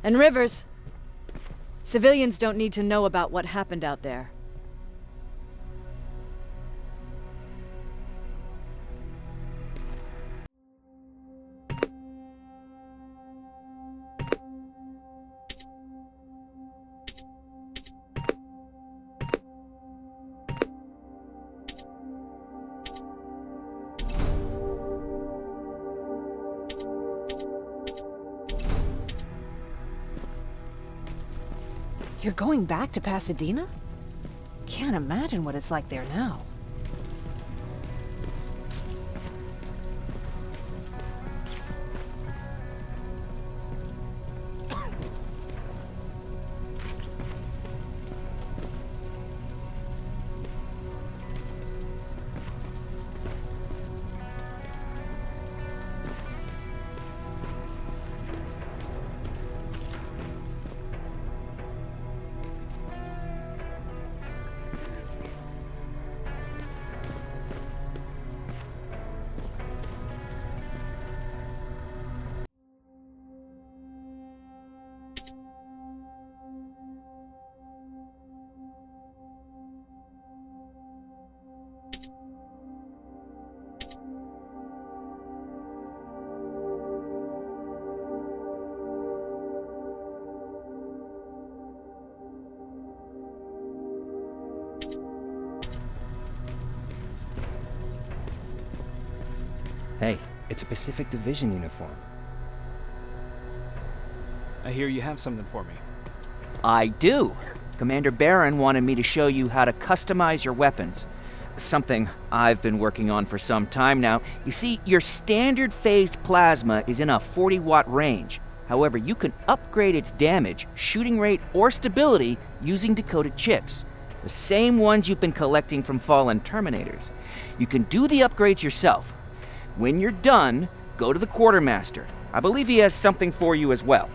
And Rivers. Civilians don't need to know about what happened out there. You're going back to Pasadena? Can't imagine what it's like there now. Hey, it's a Pacific Division uniform. I hear you have something for me. I do. Commander Barron wanted me to show you how to customize your weapons. Something I've been working on for some time now. You see, your standard phased plasma is in a 40-watt range. However, you can upgrade its damage, shooting rate, or stability using decoded chips. The same ones you've been collecting from fallen Terminators. You can do the upgrades yourself. When you're done, go to the Quartermaster. I believe he has something for you as well.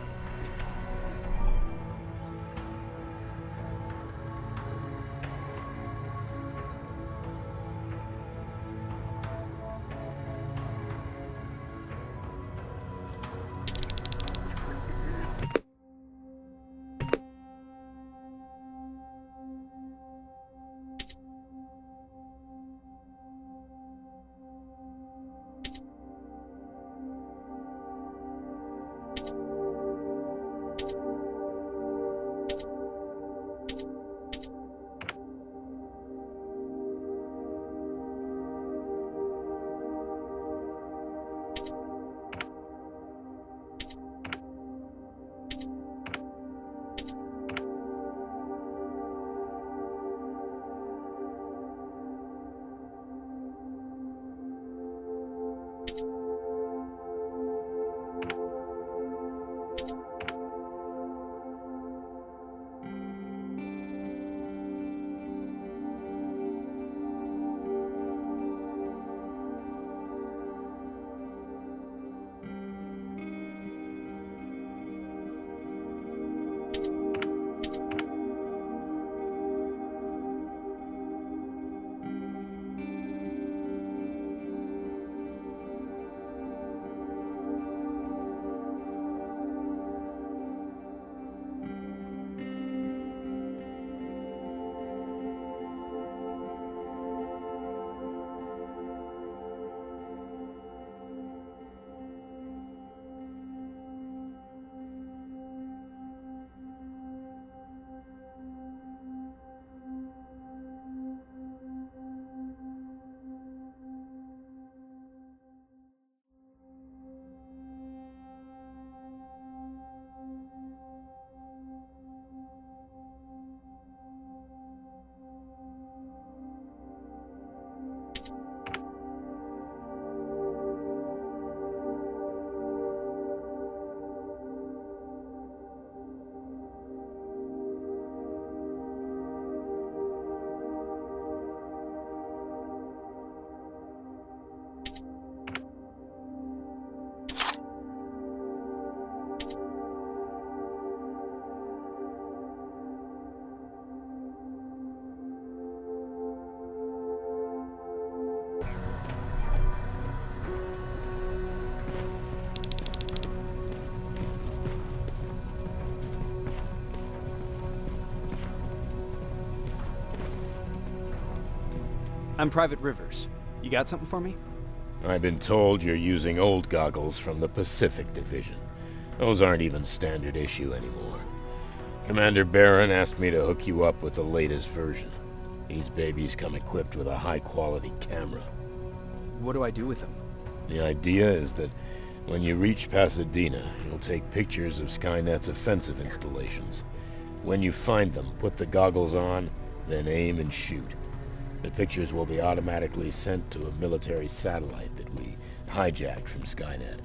I'm Private Rivers. You got something for me? I've been told you're using old goggles from the Pacific Division. Those aren't even standard issue anymore. Commander Barron asked me to hook you up with the latest version. These babies come equipped with a high-quality camera. What do I do with them? The idea is that when you reach Pasadena, you'll take pictures of Skynet's offensive installations. When you find them, put the goggles on, then aim and shoot. The pictures will be automatically sent to a military satellite that we hijacked from Skynet.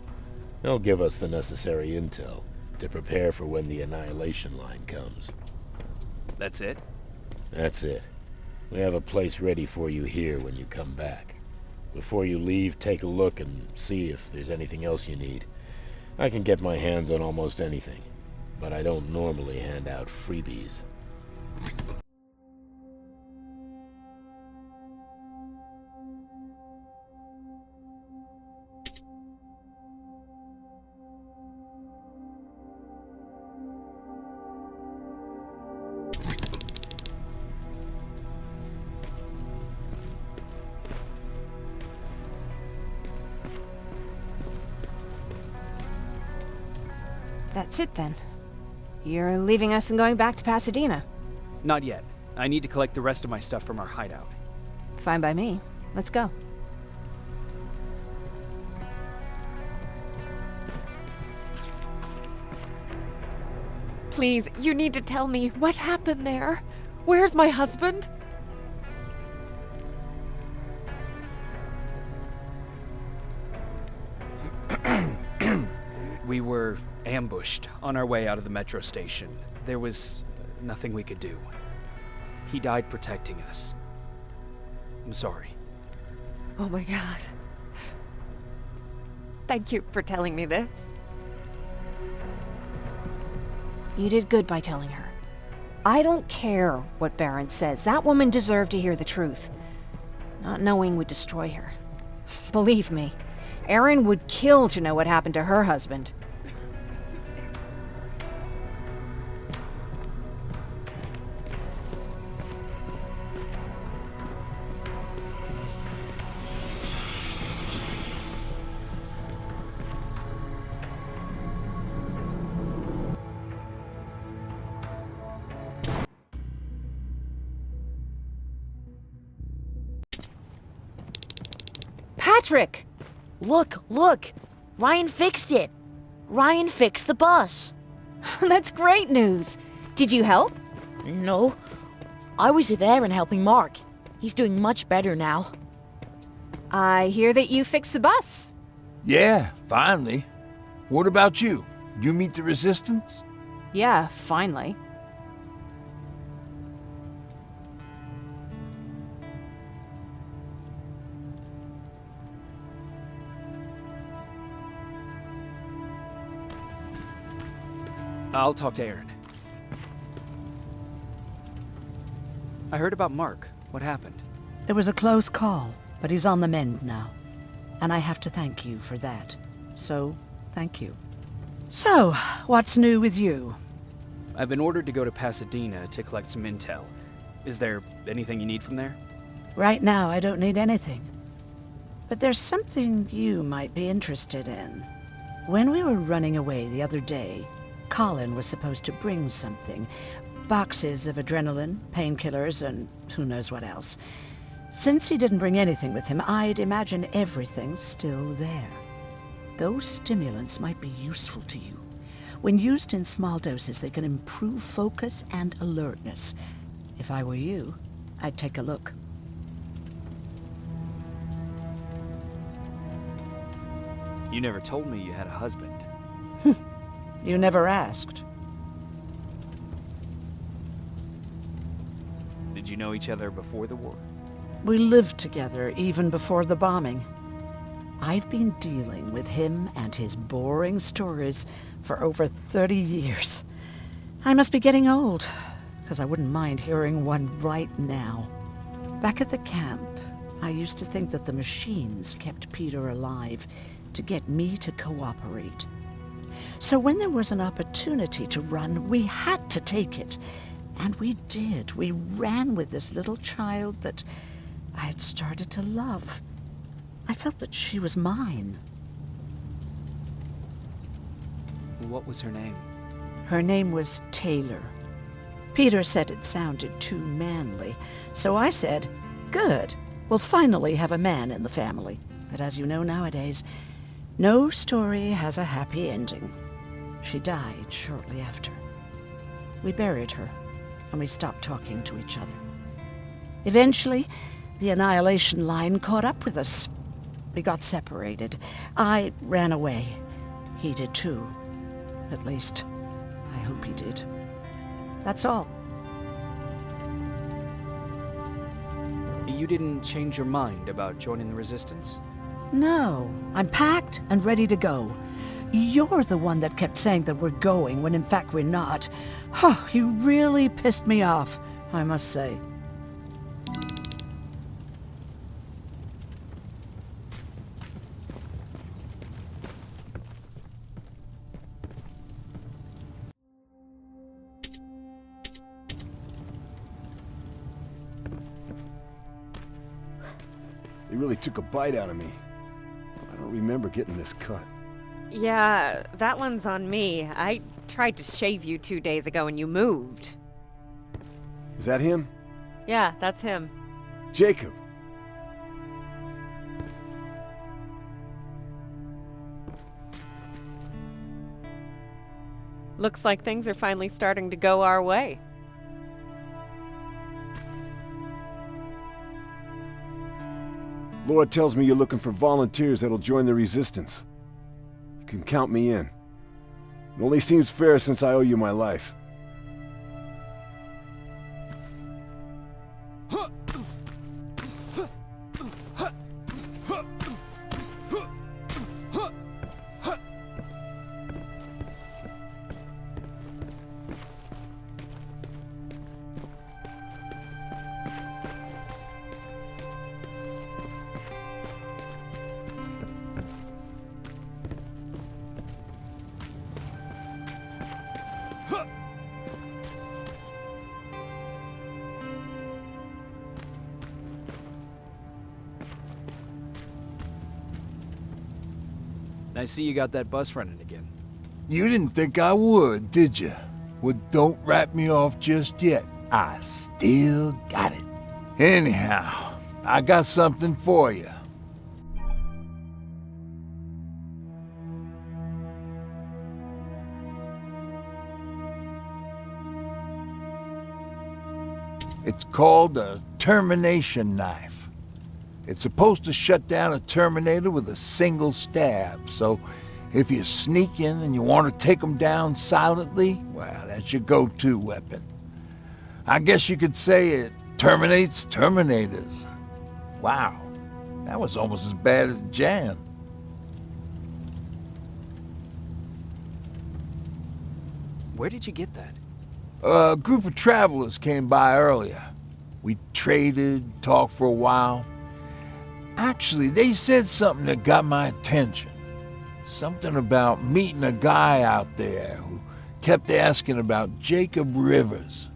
They'll give us the necessary intel to prepare for when the annihilation line comes. That's it? That's it. We have a place ready for you here when you come back. Before you leave, take a look and see if there's anything else you need. I can get my hands on almost anything, but I don't normally hand out freebies. That's it then. You're leaving us and going back to Pasadena. Not yet. I need to collect the rest of my stuff from our hideout. Fine by me. Let's go. Please, you need to tell me what happened there. Where's my husband? We were ambushed on our way out of the metro station. There was nothing we could do. He died protecting us. I'm sorry. Oh my god. Thank you for telling me this. You did good by telling her. I don't care what Barron says. That woman deserved to hear the truth. Not knowing would destroy her. Believe me, Erin would kill to know what happened to her husband. Patrick! Look! Ryan fixed it! Ryan fixed the bus! That's great news! Did you help? No. I was there and helping Mark. He's doing much better now. I hear that you fixed the bus. Yeah, finally. What about you? You meet the resistance? Yeah, finally. I'll talk to Erin. I heard about Mark. What happened? It was a close call, but he's on the mend now. And I have to thank you for that. So, thank you. So, what's new with you? I've been ordered to go to Pasadena to collect some intel. Is there anything you need from there? Right now, I don't need anything. But there's something you might be interested in. When we were running away the other day, Colin was supposed to bring something. Boxes of adrenaline, painkillers, and who knows what else. Since he didn't bring anything with him, I'd imagine everything's still there. Those stimulants might be useful to you. When used in small doses, they can improve focus and alertness. If I were you, I'd take a look. You never told me you had a husband. You never asked. Did you know each other before the war? We lived together even before the bombing. I've been dealing with him and his boring stories for over 30 years. I must be getting old, because I wouldn't mind hearing one right now. Back at the camp, I used to think that the machines kept Peter alive to get me to cooperate. So when there was an opportunity to run, we had to take it. And we did. We ran with this little child that I had started to love. I felt that she was mine. What was her name? Her name was Taylor. Peter said it sounded too manly, so I said, good, we'll finally have a man in the family. But as you know nowadays, no story has a happy ending. She died shortly after. We buried her, and we stopped talking to each other. Eventually, the Annihilation Line caught up with us. We got separated. I ran away. He did too. At least, I hope he did. That's all. You didn't change your mind about joining the Resistance? No, I'm packed and ready to go. You're the one that kept saying that we're going when in fact we're not. Oh, you really pissed me off, I must say. They really took a bite out of me. I don't remember getting this cut. Yeah, that one's on me. I tried to shave you 2 days ago and you moved. Is that him? Yeah, that's him. Jacob. Looks like things are finally starting to go our way. Laura tells me you're looking for volunteers that'll join the Resistance. You can count me in. It only seems fair since I owe you my life. I see you got that bus running again. You didn't think I would, did you? Well, don't wrap me off just yet. I still got it. Anyhow, I got something for you. It's called a termination knife. It's supposed to shut down a Terminator with a single stab, so if you sneak in and you want to take them down silently, well, that's your go-to weapon. I guess you could say it terminates Terminators. Wow, that was almost as bad as Jan. Where did you get that? A group of travelers came by earlier. We traded, talked for a while. Actually, they said something that got my attention. Something about meeting a guy out there who kept asking about Jacob Rivers.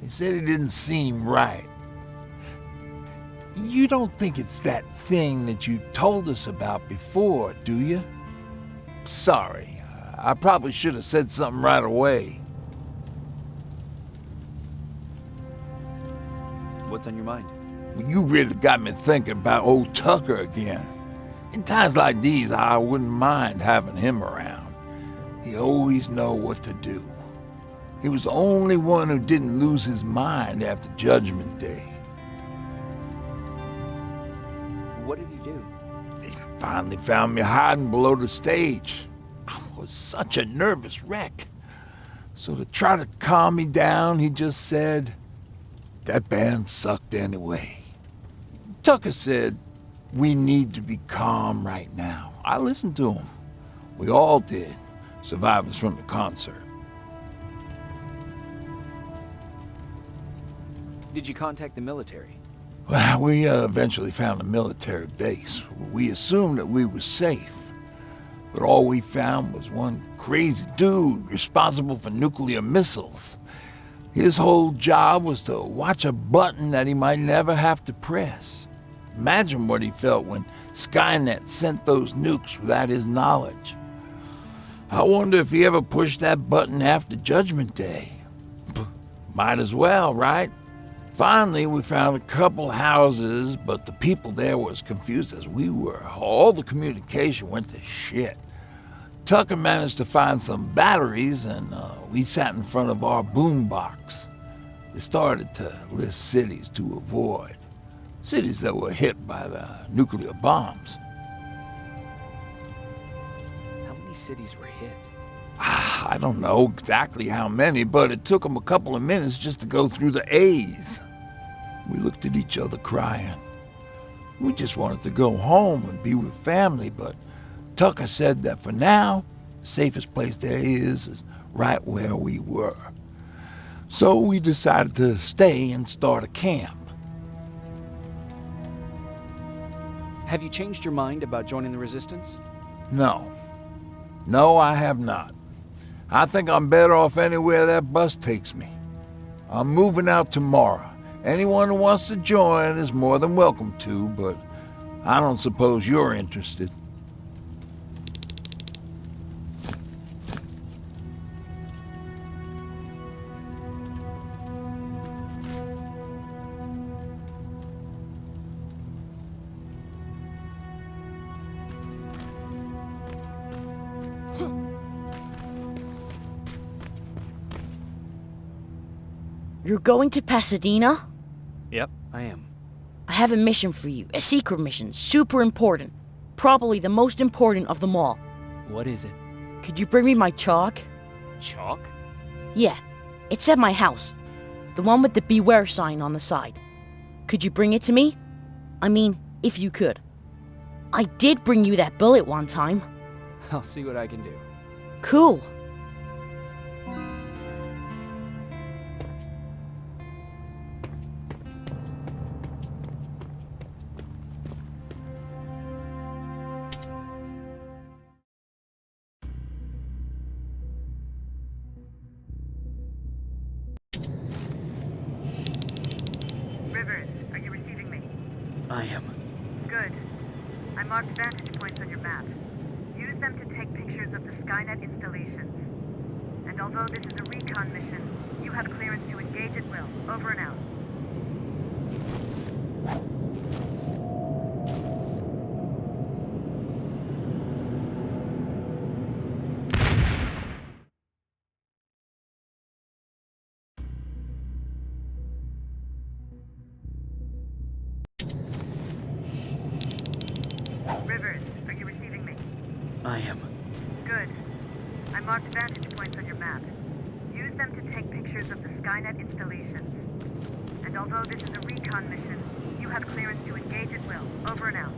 They said he didn't seem right. You don't think it's that thing that you told us about before, do you? Sorry, I probably should have said something right away. What's on your mind? You really got me thinking about old Tucker again. In times like these, I wouldn't mind having him around. He always know what to do. He was the only one who didn't lose his mind after Judgment Day. What did he do? He finally found me hiding below the stage. I was such a nervous wreck. So to try to calm me down, he just said, "That band sucked anyway." Tucker said, "We need to be calm right now." I listened to him. We all did, survivors from the concert. Did you contact the military? Well, we eventually found a military base. We assumed that we were safe. But all we found was one crazy dude responsible for nuclear missiles. His whole job was to watch a button that he might never have to press. Imagine what he felt when Skynet sent those nukes without his knowledge. I wonder if he ever pushed that button after Judgment Day. Might as well, right? Finally, we found a couple houses, but the people there were as confused as we were. All the communication went to shit. Tucker managed to find some batteries, and we sat in front of our boombox. They started to list cities to avoid. Cities that were hit by the nuclear bombs. How many cities were hit? I don't know exactly how many, but it took them a couple of minutes just to go through the A's. We looked at each other crying. We just wanted to go home and be with family, but Tucker said that for now, the safest place there is right where we were. So we decided to stay and start a camp. Have you changed your mind about joining the Resistance? No. No, I have not. I think I'm better off anywhere that bus takes me. I'm moving out tomorrow. Anyone who wants to join is more than welcome to, but I don't suppose you're interested. You're going to Pasadena? Yep, I am. I have a mission for you. A secret mission. Super important. Probably the most important of them all. What is it? Could you bring me my chalk? Chalk? Yeah. It's at my house. The one with the beware sign on the side. Could you bring it to me? I mean, if you could. I did bring you that bullet one time. I'll see what I can do. Cool. Rivers, are you receiving me? I am. Good. I marked vantage points on your map. Use them to take pictures of the Skynet installations. And although this is a recon mission, you have clearance to engage at will. Over and out. Rivers, are you receiving me? I am. Good. I marked vantage points on your map. Use them to take pictures of the Skynet installations. And although this is a recon mission, you have clearance to engage at will. Over and out.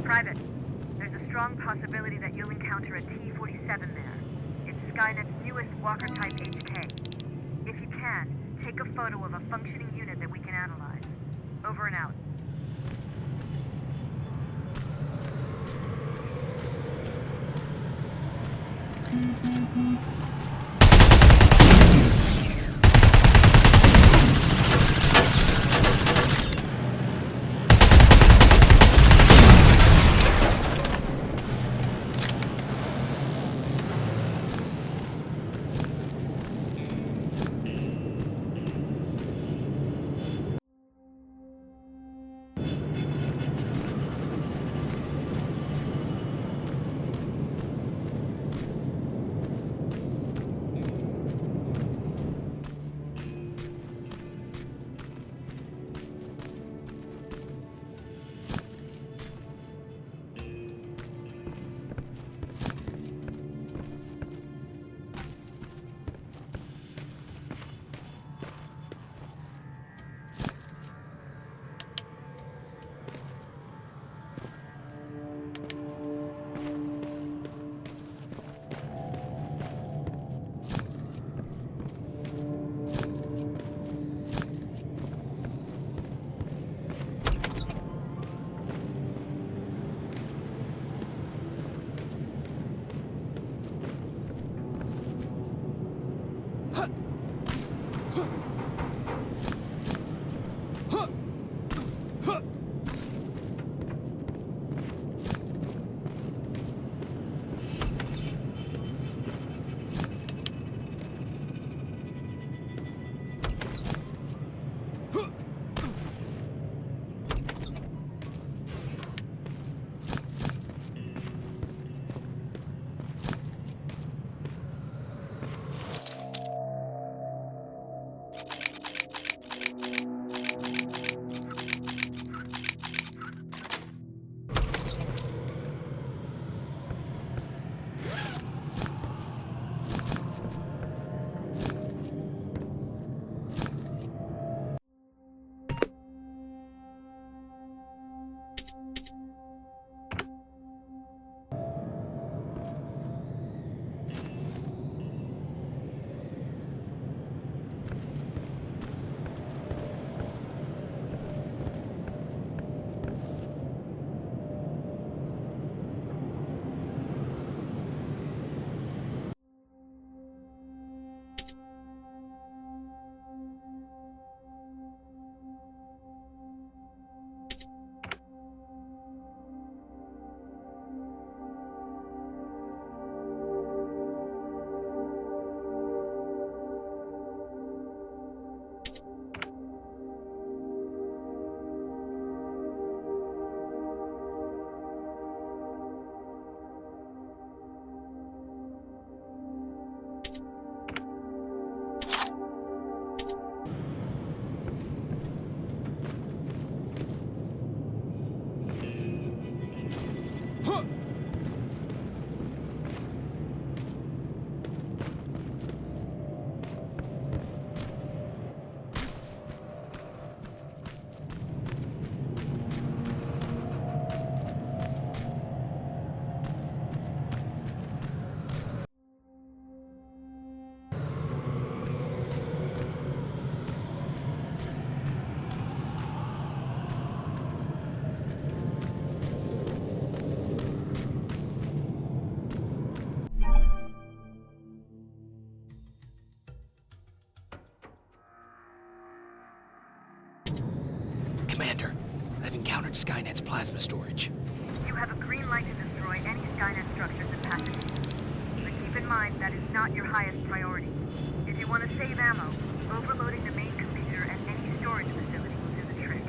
Private, there's a strong possibility that you'll encounter a T-47 there. It's Skynet's newest Walker-type HK. If you can, take a photo of a functioning unit that we can analyze. Over and out. Commander, I've encountered Skynet's plasma storage. You have a green light to destroy any Skynet structures in Pasadena. But keep in mind that is not your highest priority. If you want to save ammo, overloading the main computer and any storage facility will do the trick.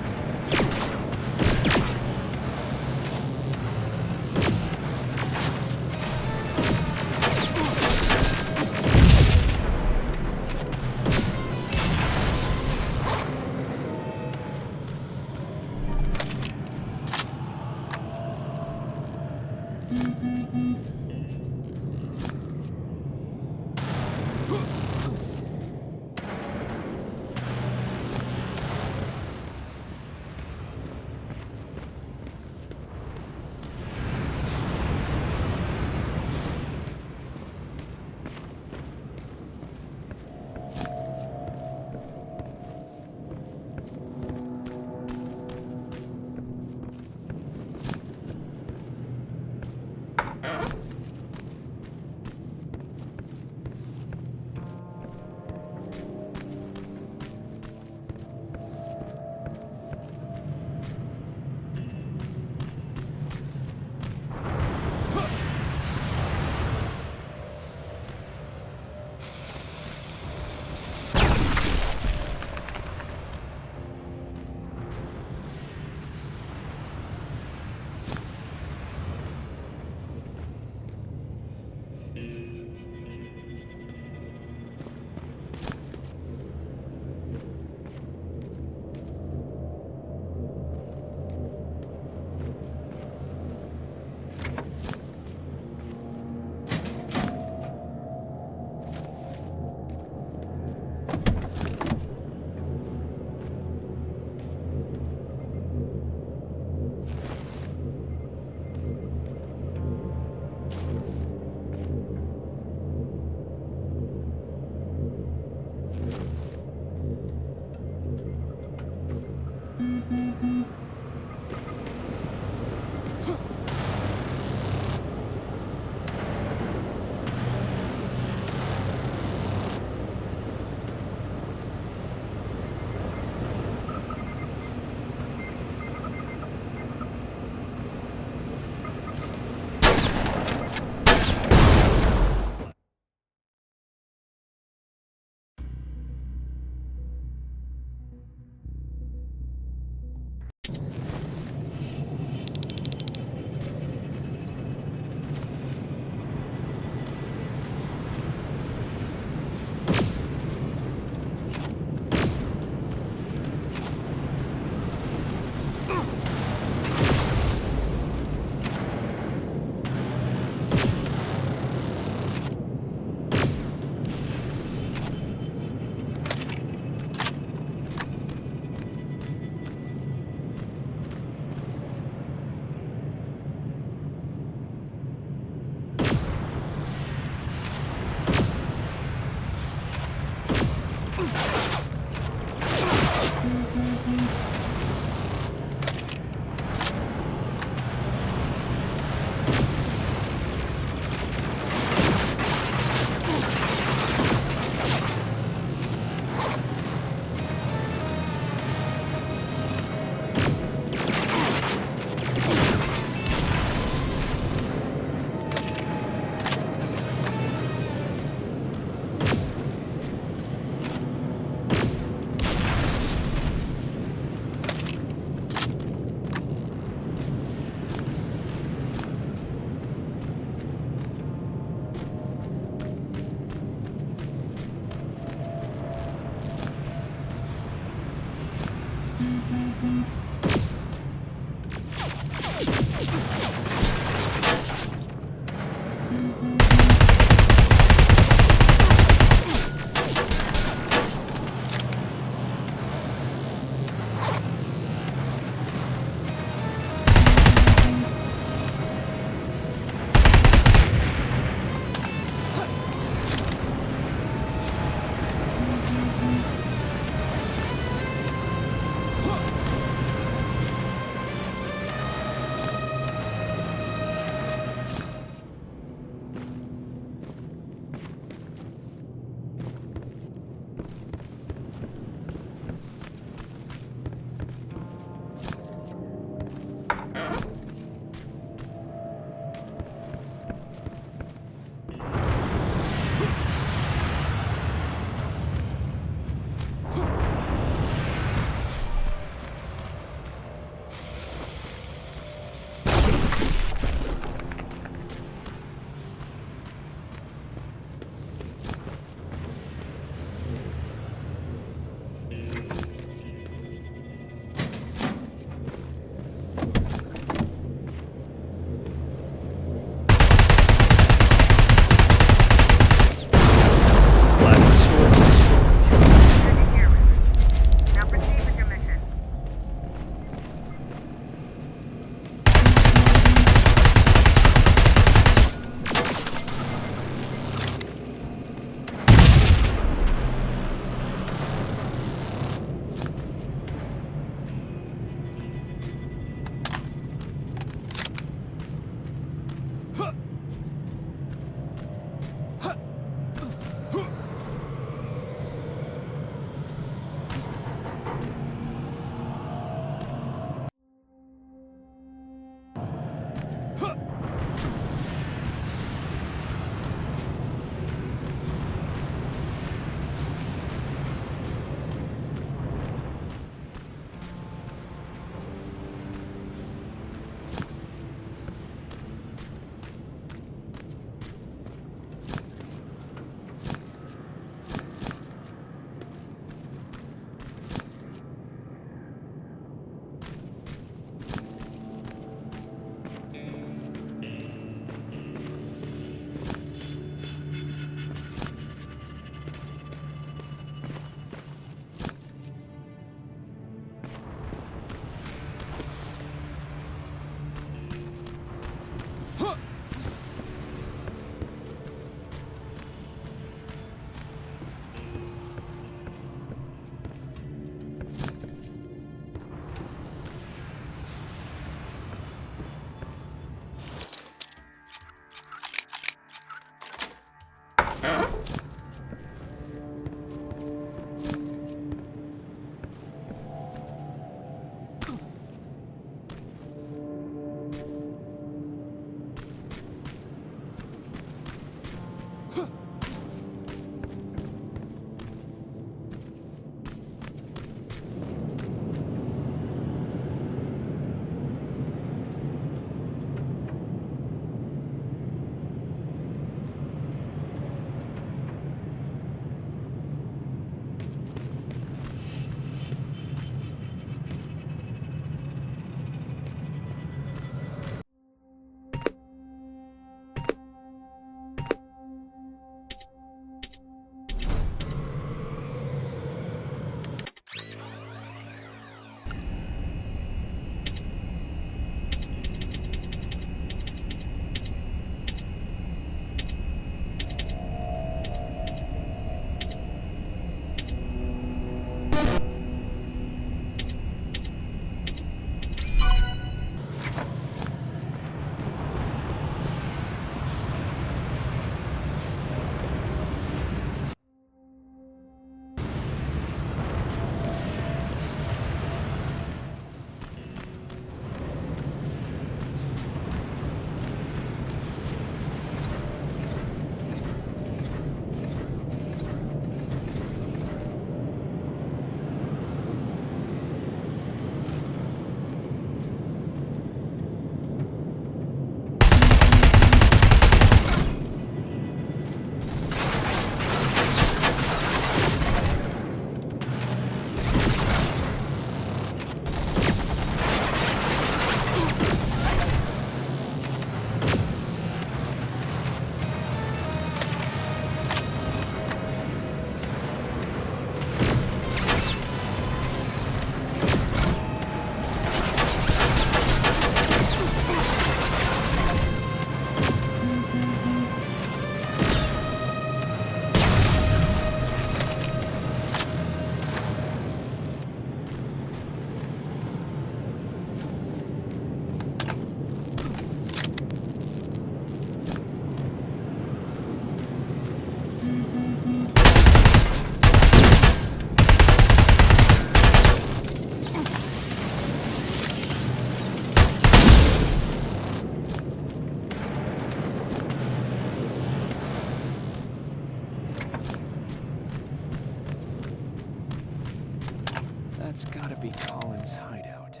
It's gotta be Colin's hideout.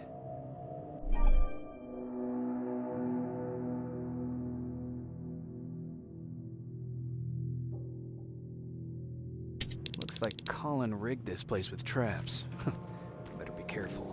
Looks like Colin rigged this place with traps. Better be careful.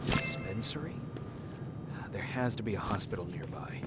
Dispensary? There has to be a hospital nearby.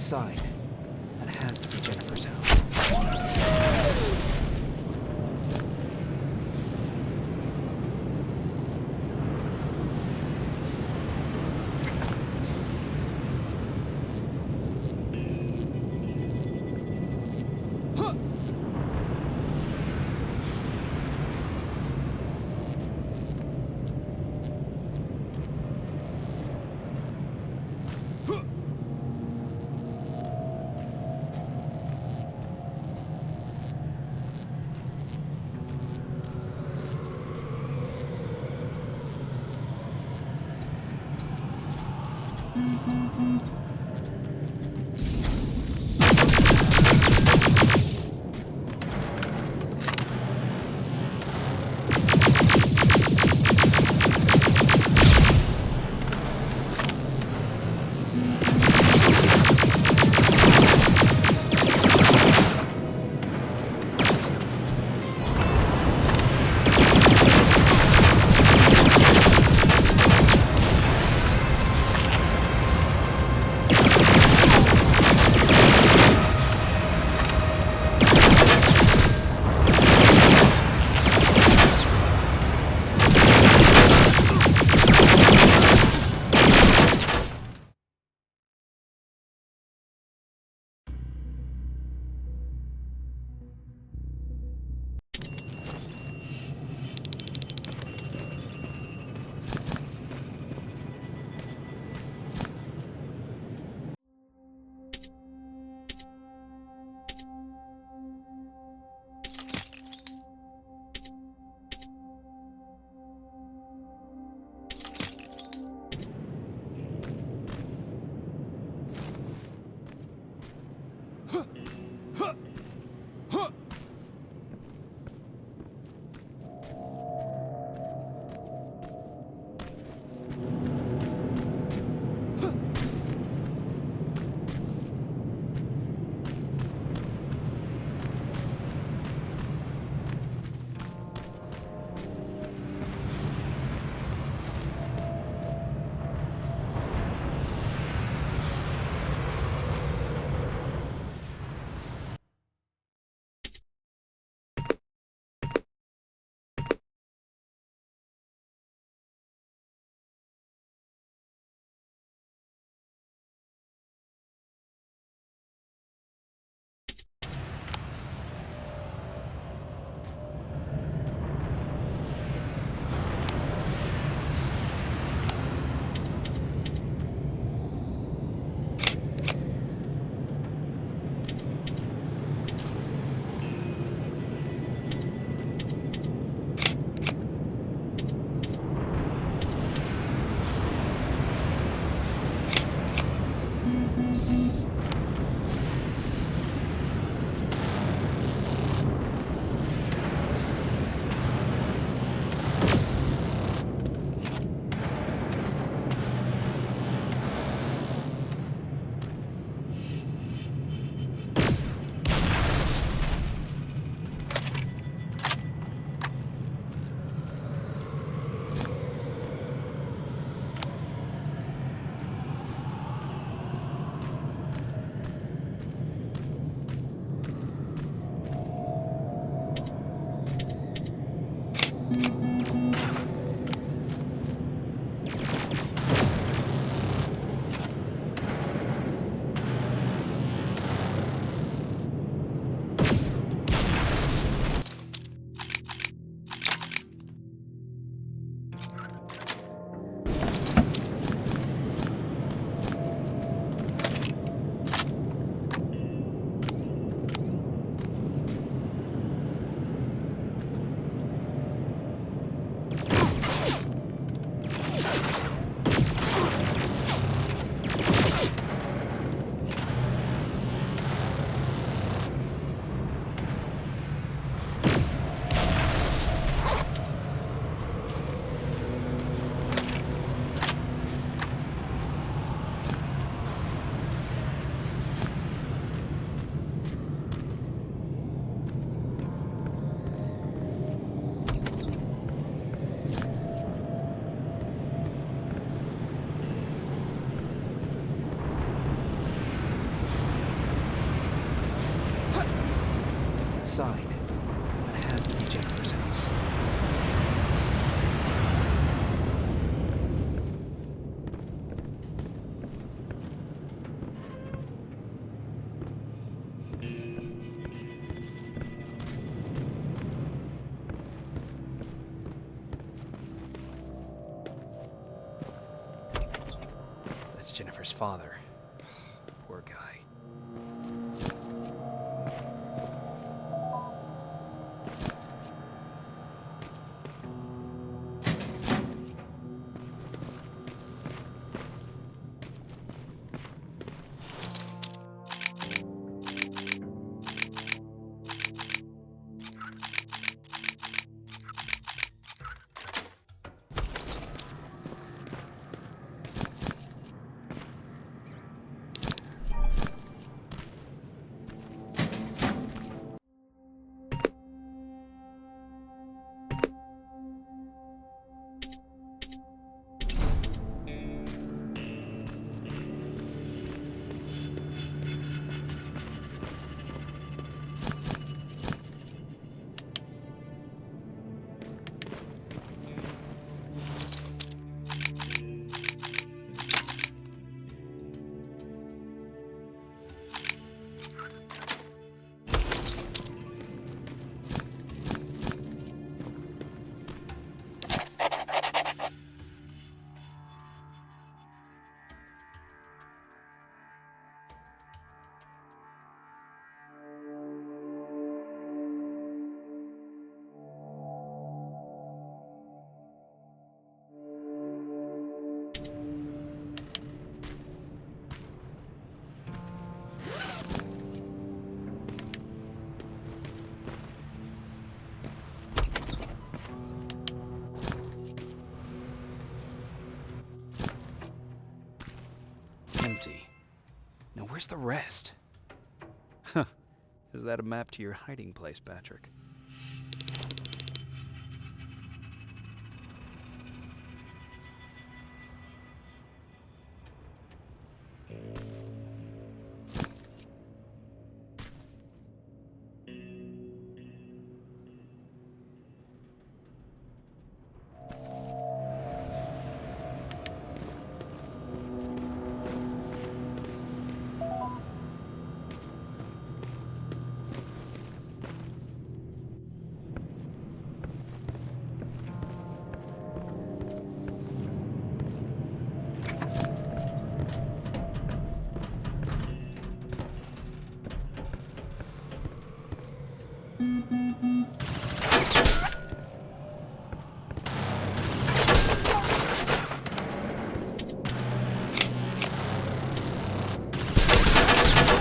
side. That has to be Jennifer's house. outside. That has to be Jennifer's house. That's Jennifer's father. Poor guy. Empty. Now where's the rest? Huh. Is that a map to your hiding place, Patrick?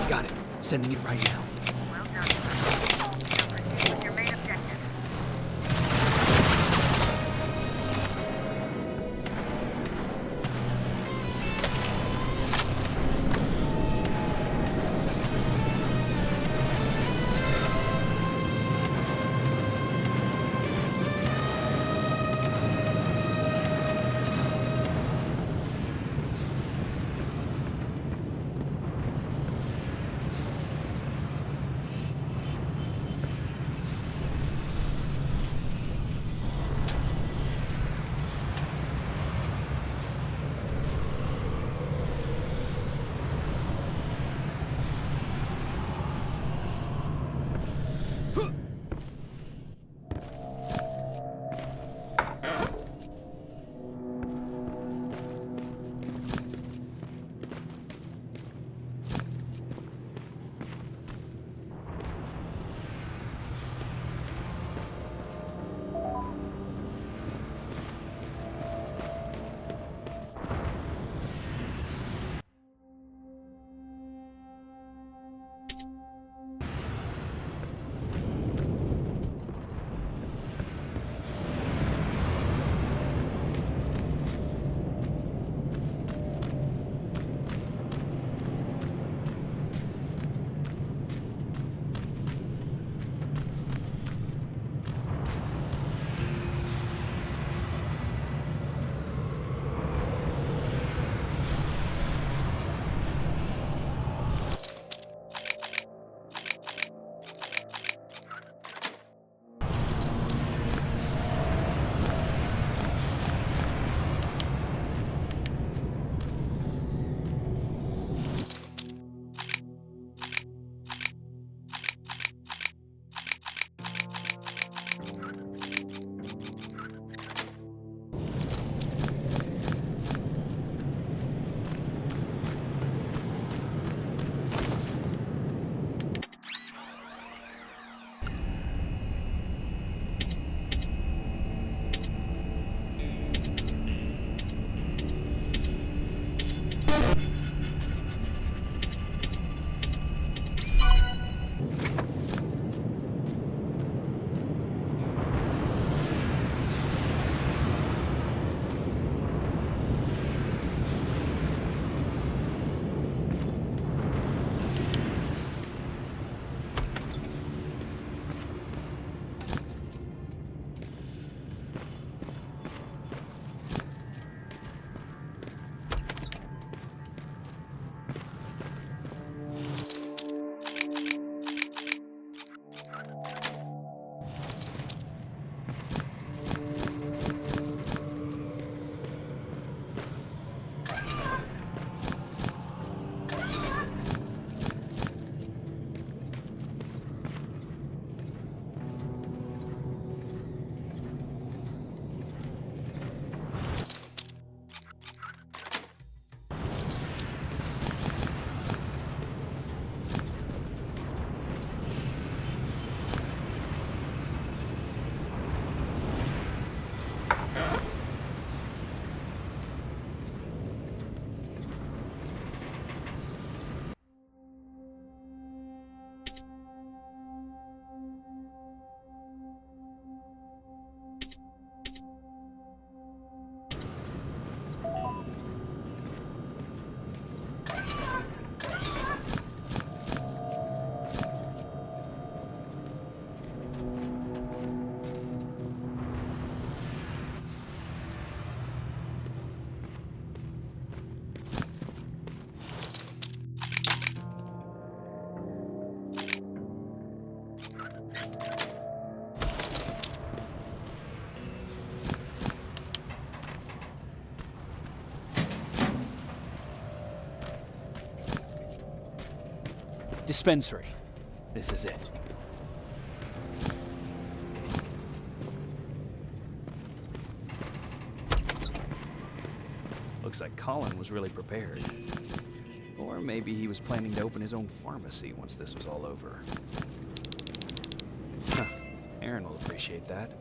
Got it. Sending it right now. Well done. Now proceed with your main objective. dispensary. This is it. Looks like Colin was really prepared. Or maybe he was planning to open his own pharmacy once this was all over. Huh. Aaron will appreciate that.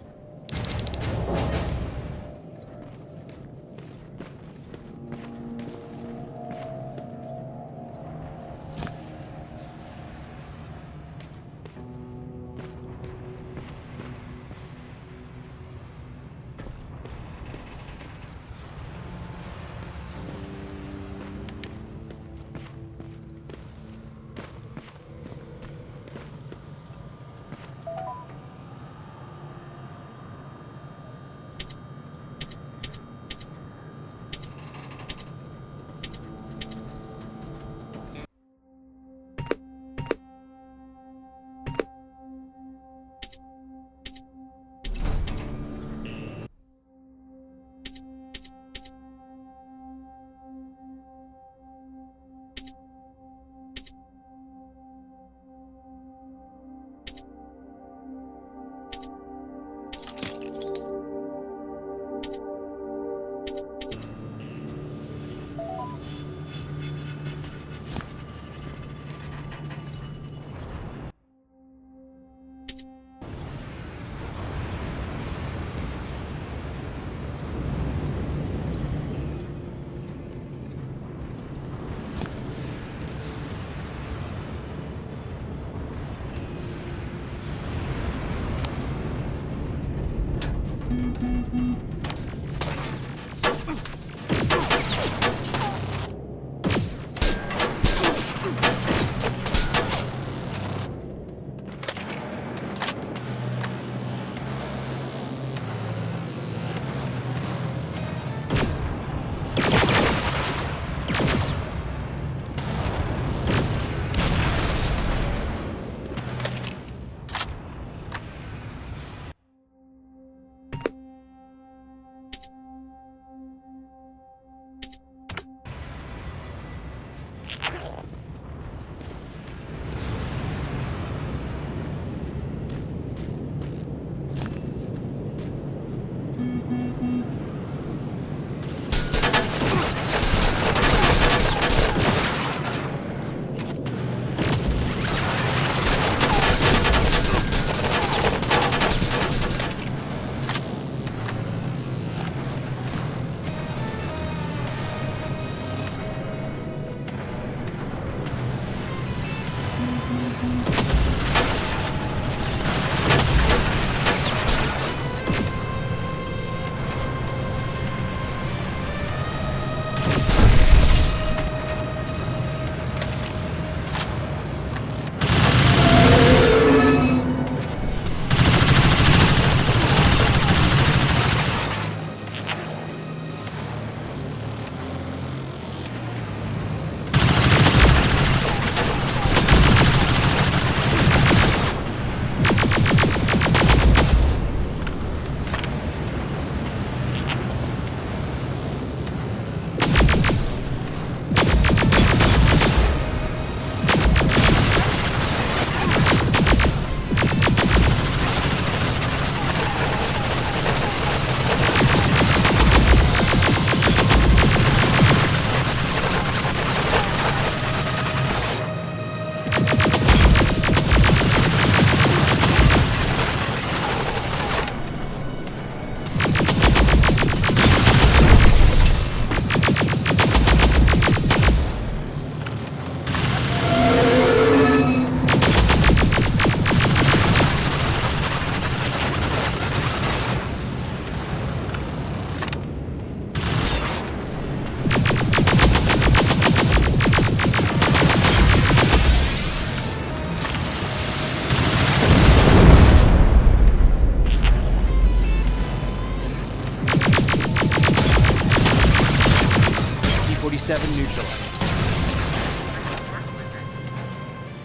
T-47 neutralized.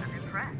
I'm impressed.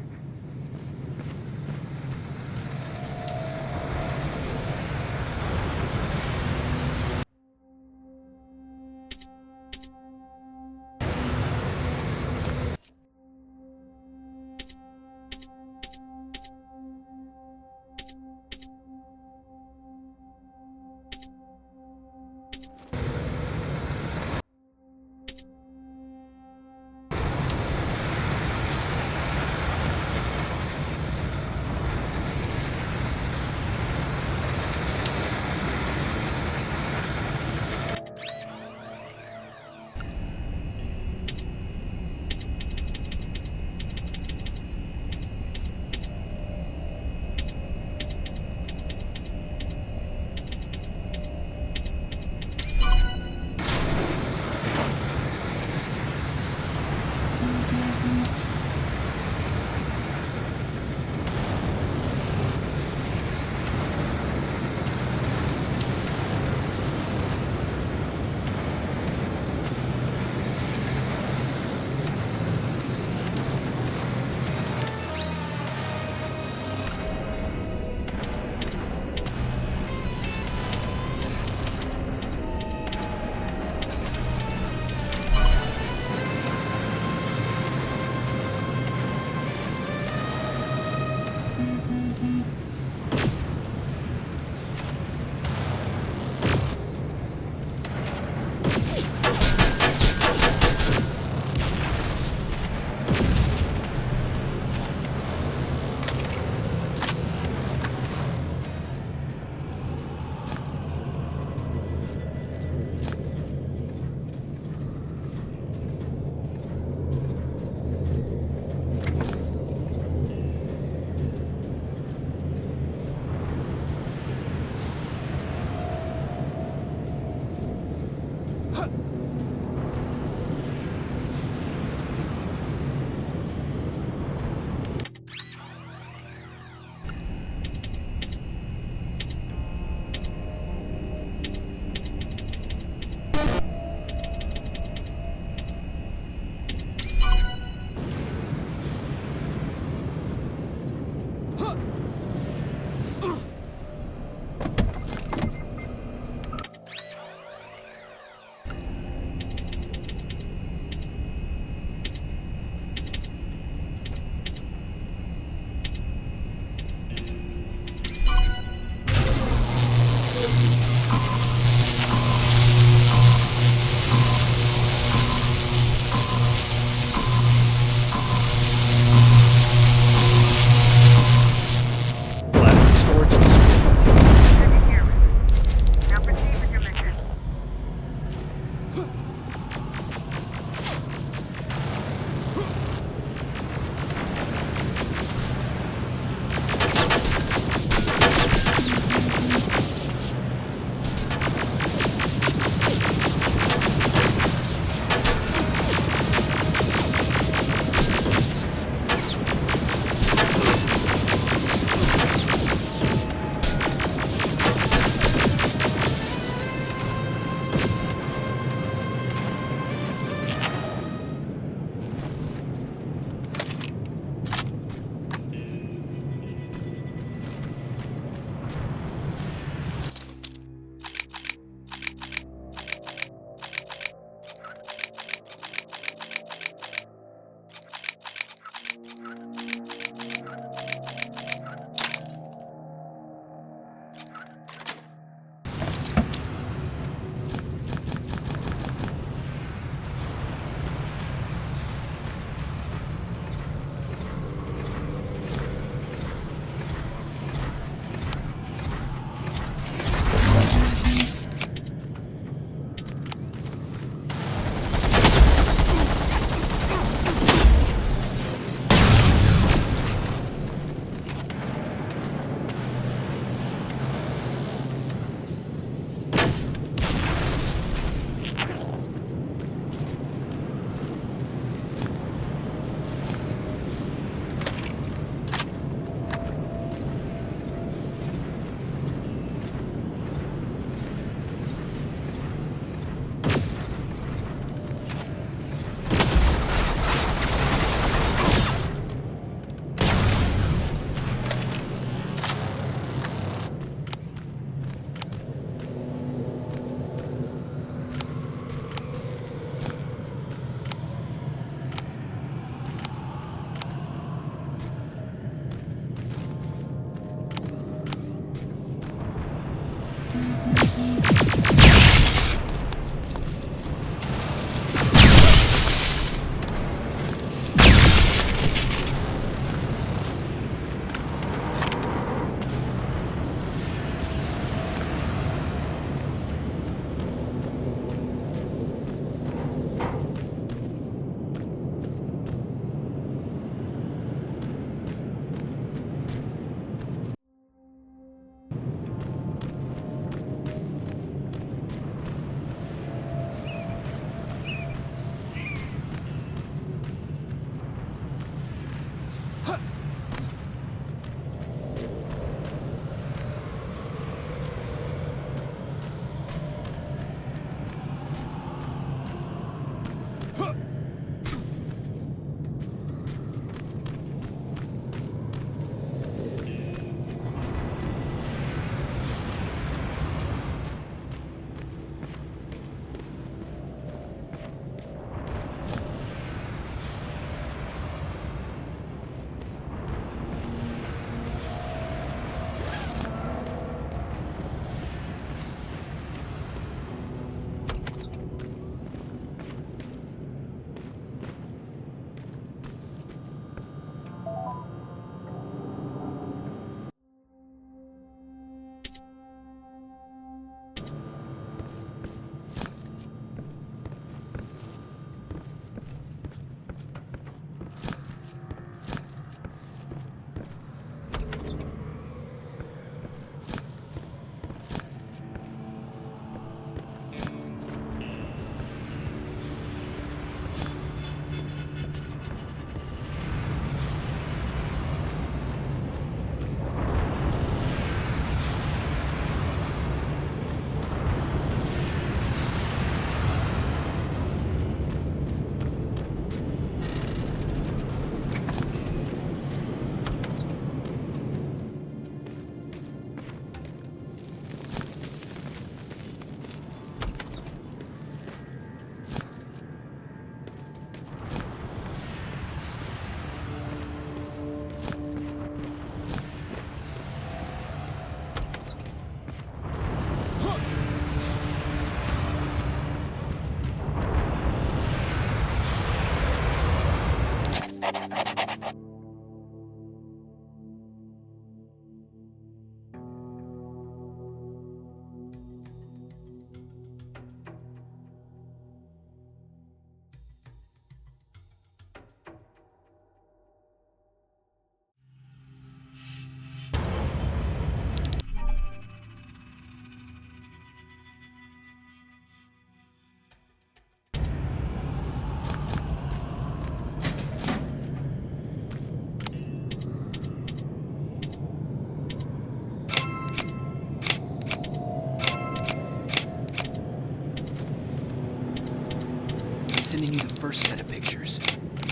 Sending you the first set of pictures.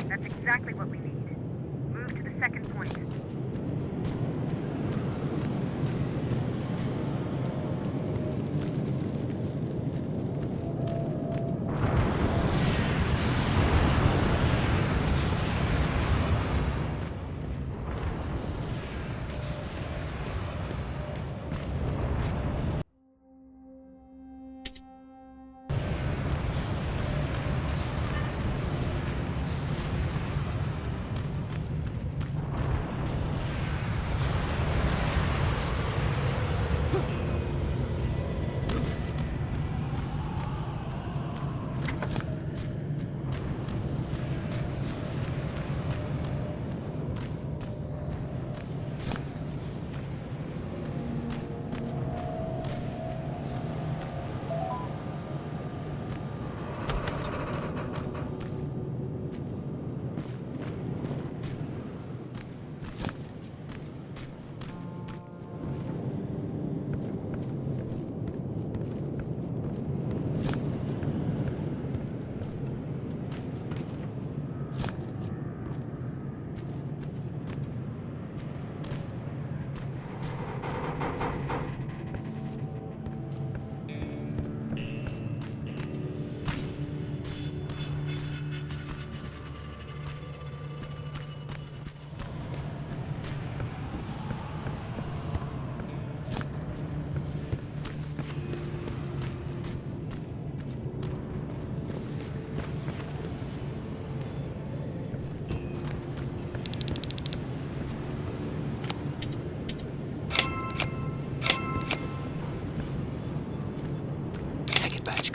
That's exactly what we need. Move to the second point.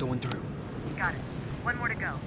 going through. Got it. One more to go.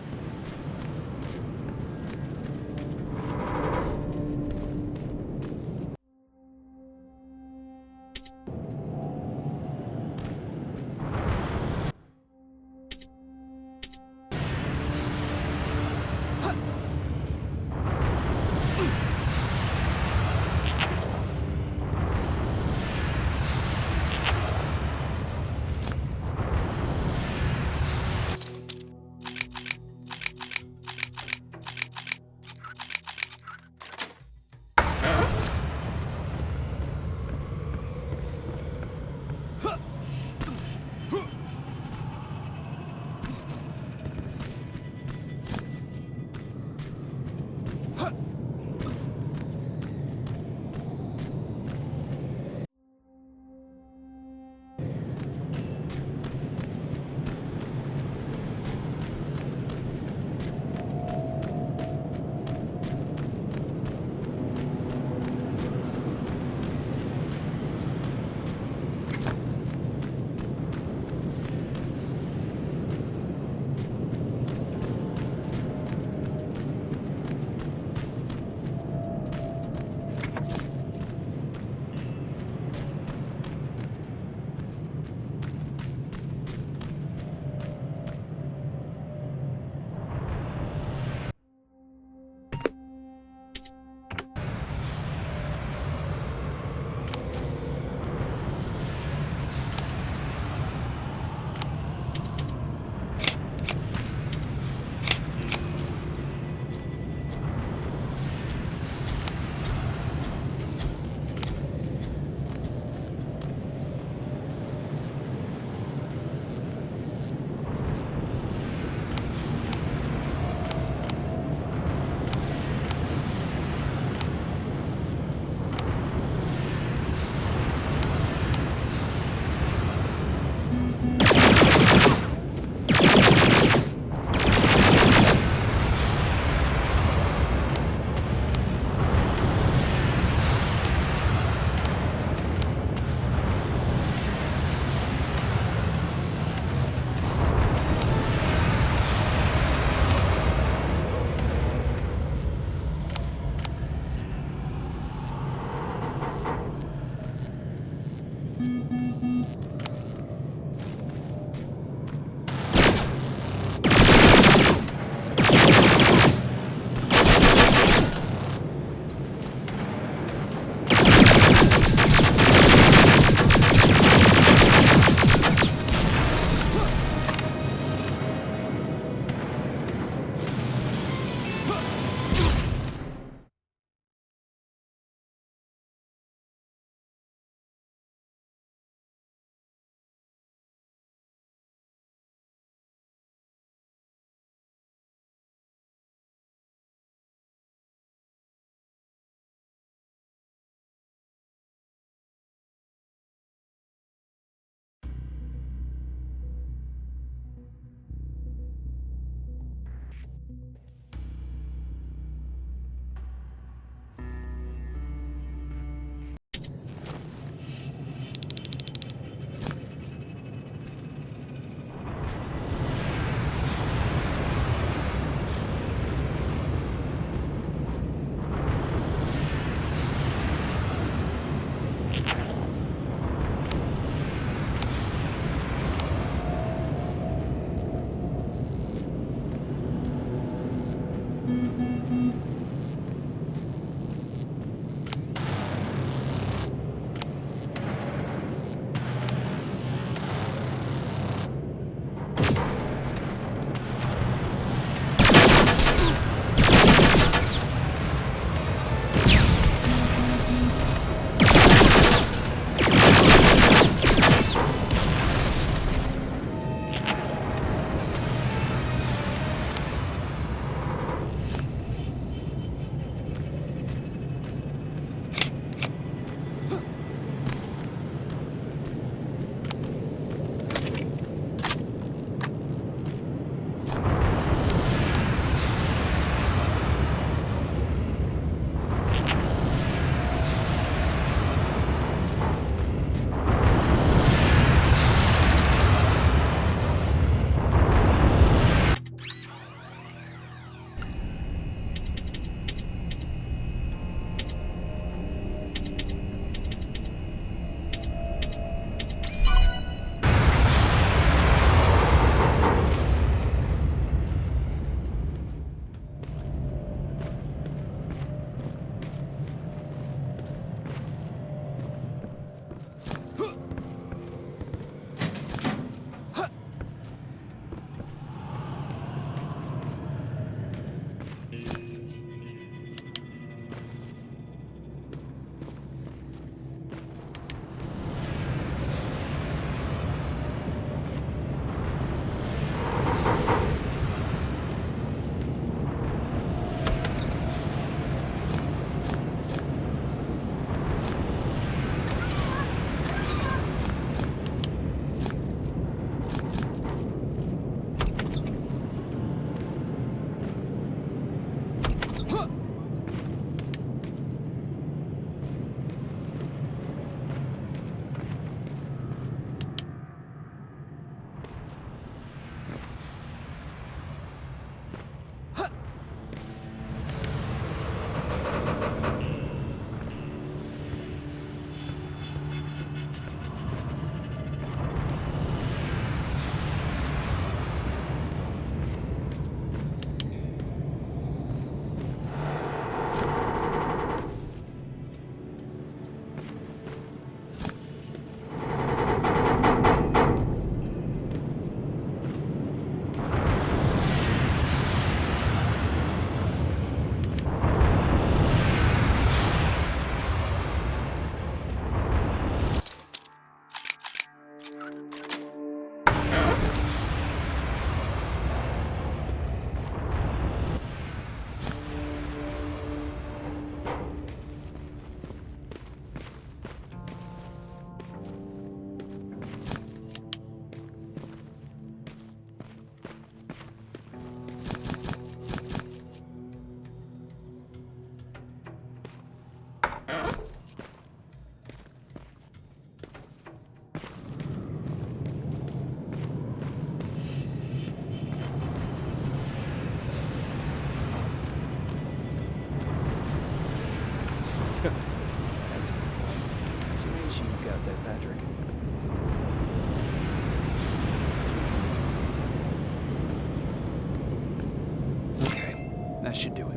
That should do it.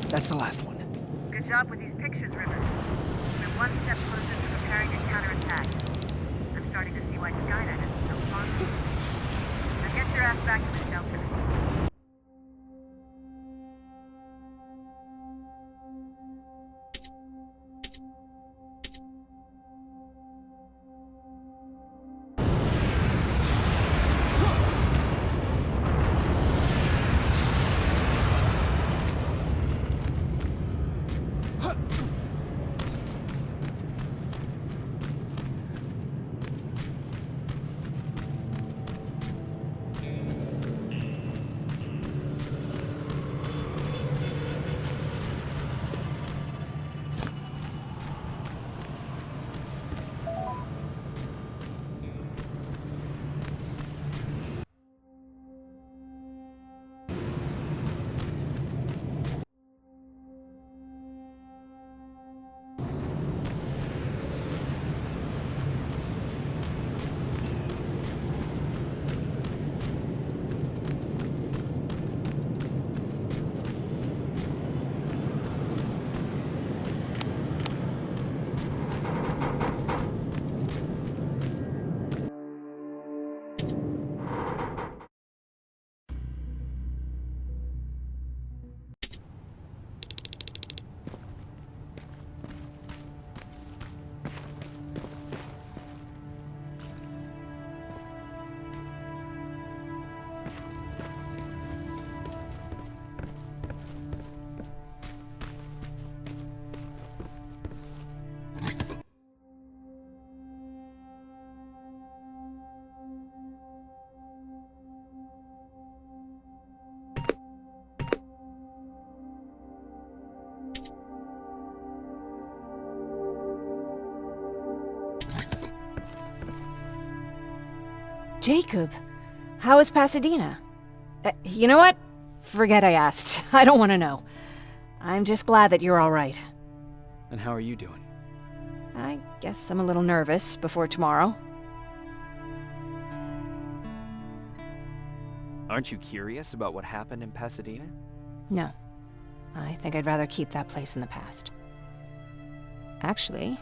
That's the last one. Good job with these pictures, River. We're one step closer to preparing a counterattack. I'm starting to see why Skynet isn't so fun. Now get your ass back to the shelter. Jacob, how is Pasadena? You know what? Forget I asked. I don't want to know. I'm just glad that you're all right. And how are you doing? I guess I'm a little nervous before tomorrow. Aren't you curious about what happened in Pasadena? No. I think I'd rather keep that place in the past. Actually,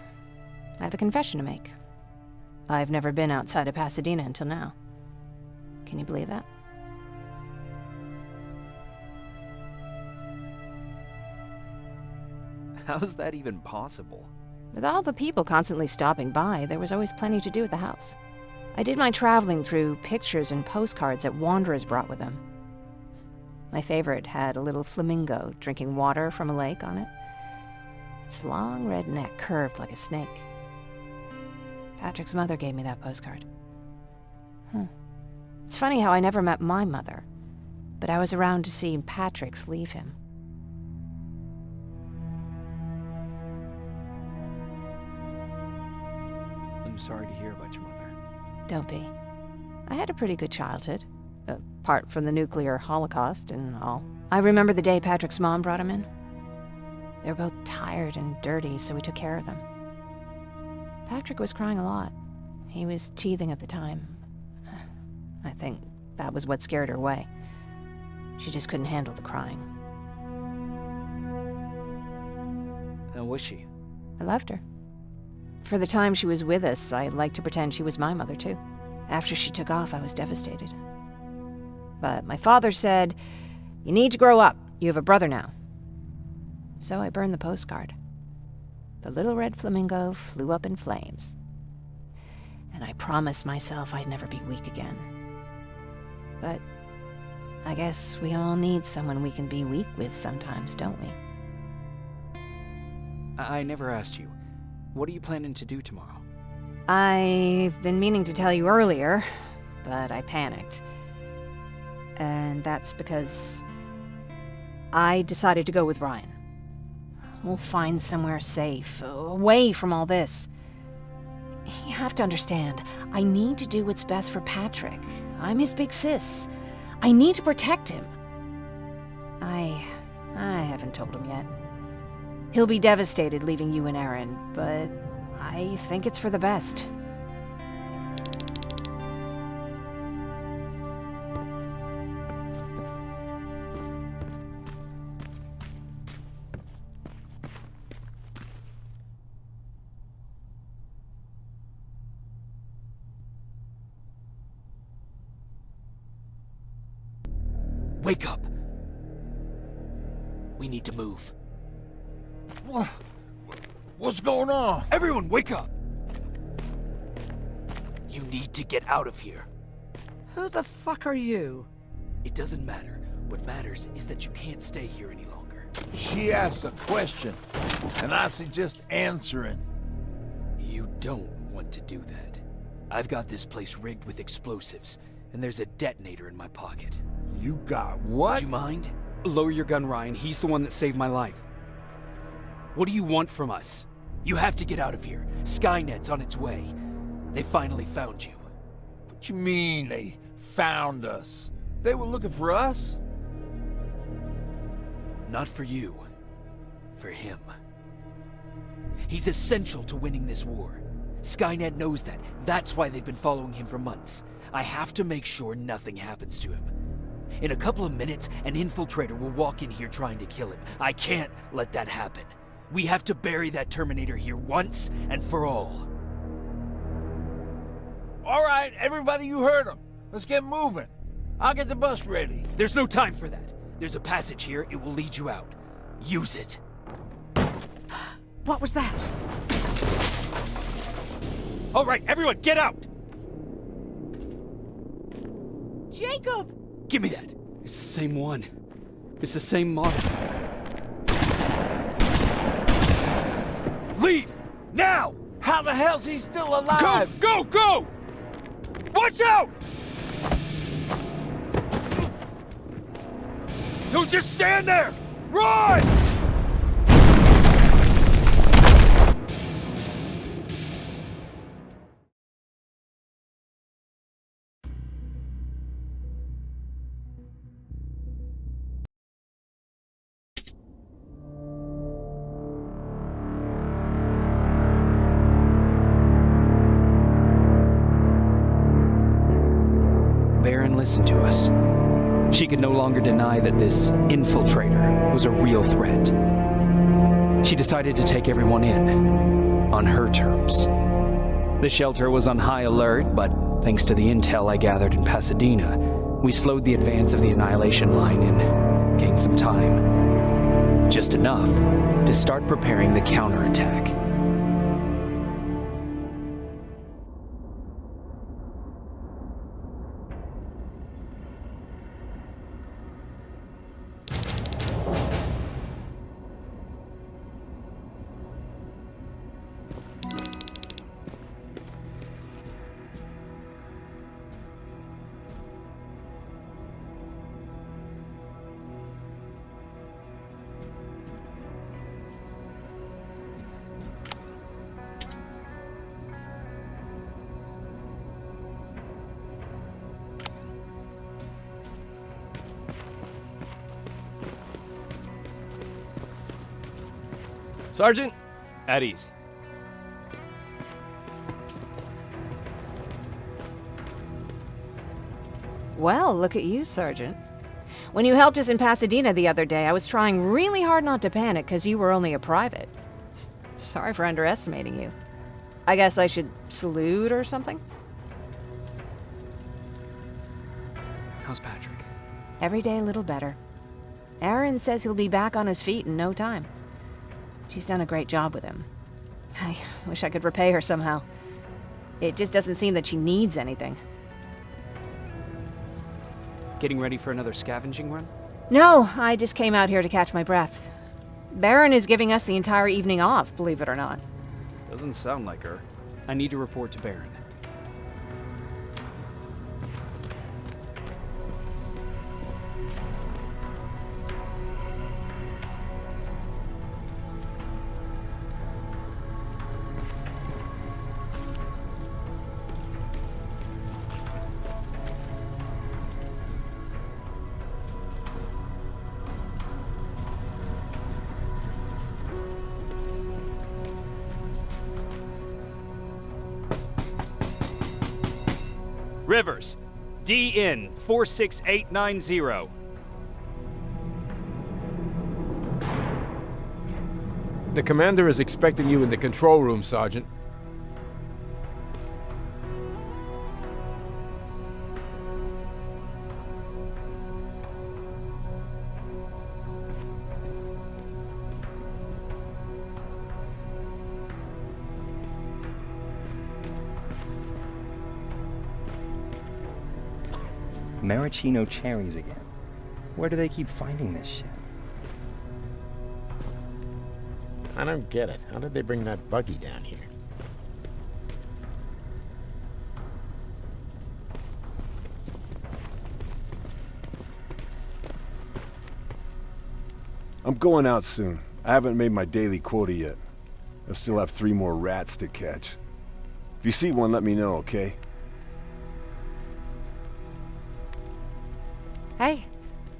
I have a confession to make. I've never been outside of Pasadena until now. Can you believe that? How's that even possible? With all the people constantly stopping by, there was always plenty to do at the house. I did my traveling through pictures and postcards that wanderers brought with them. My favorite had a little flamingo drinking water from a lake on it. Its long red neck curved like a snake. Patrick's mother gave me that postcard. It's funny how I never met my mother, but I was around to see Patrick's leave him. I'm sorry to hear about your mother. Don't be. I had a pretty good childhood, apart from the nuclear holocaust and all. I remember the day Patrick's mom brought him in. They were both tired and dirty, so we took care of them. Patrick was crying a lot. He was teething at the time. I think that was what scared her away. She just couldn't handle the crying. How was she? I loved her. For the time she was with us, I liked to pretend she was my mother, too. After she took off, I was devastated. But my father said, "You need to grow up. You have a brother now." So I burned the postcard. The little red flamingo flew up in flames. And I promised myself I'd never be weak again. But I guess we all need someone we can be weak with sometimes, don't we? I never asked you. What are you planning to do tomorrow? I've been meaning to tell you earlier, but I panicked. And that's because I decided to go with Ryan. We'll find somewhere safe, away from all this. You have to understand, I need to do what's best for Patrick. I'm his big sis. I need to protect him. I haven't told him yet. He'll be devastated leaving you and Aaron, but I think it's for the best. Wake up! We need to move. What's going on? Everyone, wake up! You need to get out of here. Who the fuck are you? It doesn't matter. What matters is that you can't stay here any longer. She asked a question, and I suggest answering. You don't want to do that. I've got this place rigged with explosives, and there's a detonator in my pocket. You got what? Would you mind? Lower your gun, Ryan. He's the one that saved my life. What do you want from us? You have to get out of here. Skynet's on its way. They finally found you. What you mean they found us? They were looking for us? Not for you. For him. He's essential to winning this war. Skynet knows that. That's why they've been following him for months. I have to make sure nothing happens to him. In a couple of minutes, an infiltrator will walk in here trying to kill him. I can't let that happen. We have to bury that Terminator here once and for all. All right, everybody, you heard him. Let's get moving. I'll get the bus ready. There's no time for that. There's a passage here. It will lead you out. Use it. What was that? All right, everyone, get out! Jacob! Give me that. It's the same one. It's the same model. Leave! Now! How the hell's he still alive? Go! Go! Watch out! Don't just stand there! Run! Baron listened to us. She could no longer deny that this infiltrator was a real threat. She decided to take everyone in, on her terms. The shelter was on high alert, but thanks to the intel I gathered in Pasadena, we slowed the advance of the Annihilation Line and gained some time. Just enough to start preparing the counterattack. Sergeant, at ease. Well, look at you, Sergeant. When you helped us in Pasadena the other day, I was trying really hard not to panic because you were only a private. Sorry for underestimating you. I guess I should salute or something? How's Patrick? Every day a little better. Aaron says he'll be back on his feet in no time. She's done a great job with him. I wish I could repay her somehow. It just doesn't seem that she needs anything. Getting ready for another scavenging run? No, I just came out here to catch my breath. Baron is giving us the entire evening off, believe it or not. Doesn't sound like her. I need to report to Baron. Rivers, DN 46890. The commander is expecting you in the control room, Sergeant. Maraschino cherries again. Where do they keep finding this shit? I don't get it. How did they bring that buggy down here? I'm going out soon. I haven't made my daily quota yet. I still have 3 more rats to catch. If you see one, let me know, okay? Hey,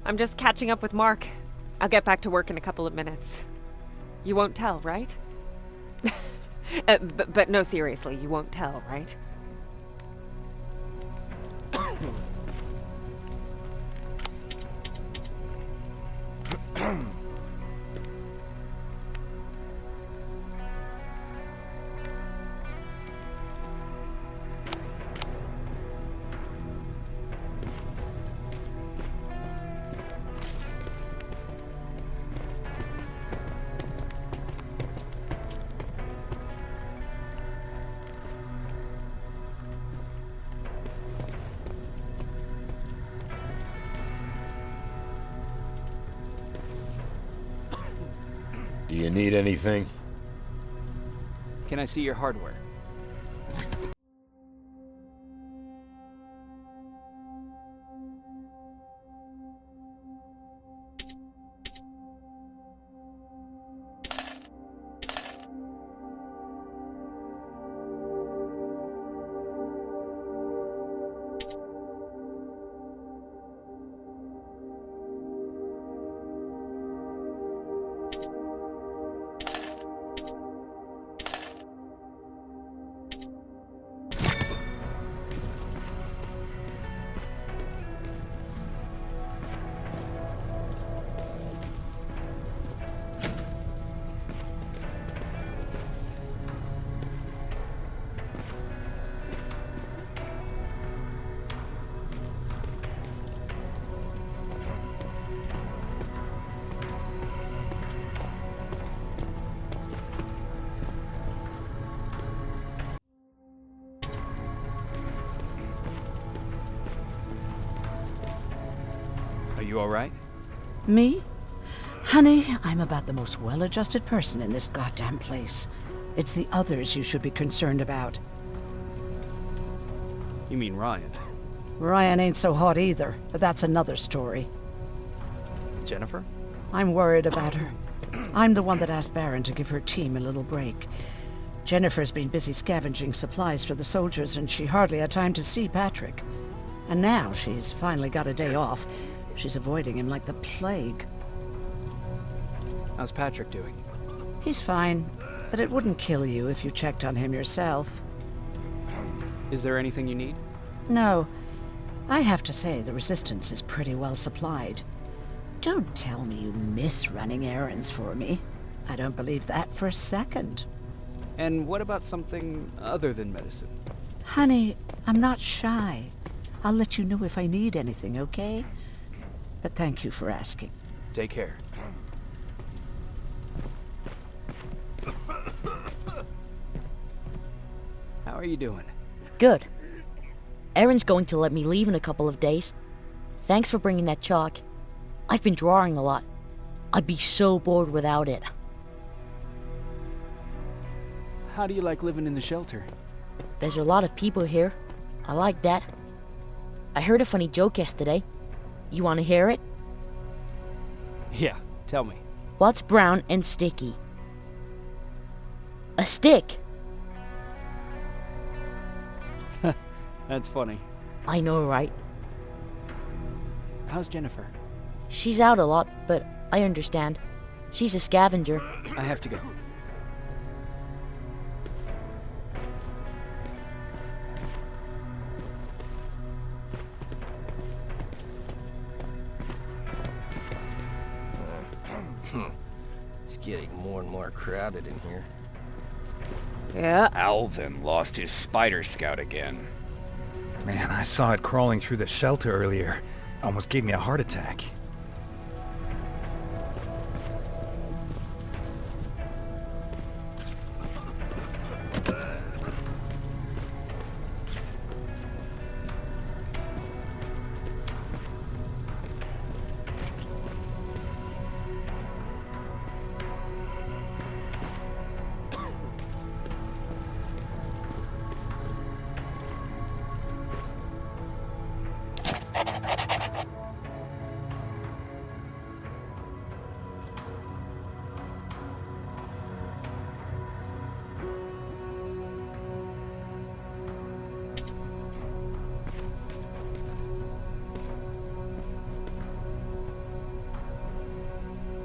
I'm just catching up with Mark. I'll get back to work in a couple of minutes. You won't tell, right? But no, seriously, you won't tell, right? Do you need anything? Can I see your hardware? Are you all right? Me? Honey, I'm about the most well-adjusted person in this goddamn place. It's the others you should be concerned about. You mean Ryan? Ryan ain't so hot either, but that's another story. Jennifer? I'm worried about her. I'm the one that asked Baron to give her team a little break. Jennifer's been busy scavenging supplies for the soldiers, and she hardly had time to see Patrick. And now she's finally got a day off. She's avoiding him like the plague. How's Patrick doing? He's fine, but it wouldn't kill you if you checked on him yourself. Is there anything you need? No. I have to say the Resistance is pretty well supplied. Don't tell me you miss running errands for me. I don't believe that for a second. And what about something other than medicine? Honey, I'm not shy. I'll let you know if I need anything, okay? but thank you for asking. Take care. How are you doing? Good. Erin's going to let me leave in a couple of days. Thanks for bringing that chalk. I've been drawing a lot. I'd be so bored without it. How do you like living in the shelter? There's a lot of people here. I like that. I heard a funny joke yesterday. You want to hear it? Yeah, tell me. What's brown and sticky? A stick! That's funny. I know, right? How's Jennifer? She's out a lot, but I understand. She's a scavenger. I have to go. It's getting more and more crowded in here. Yeah. Alvin lost his spider scout again. Man, I saw it crawling through the shelter earlier. Almost gave me a heart attack.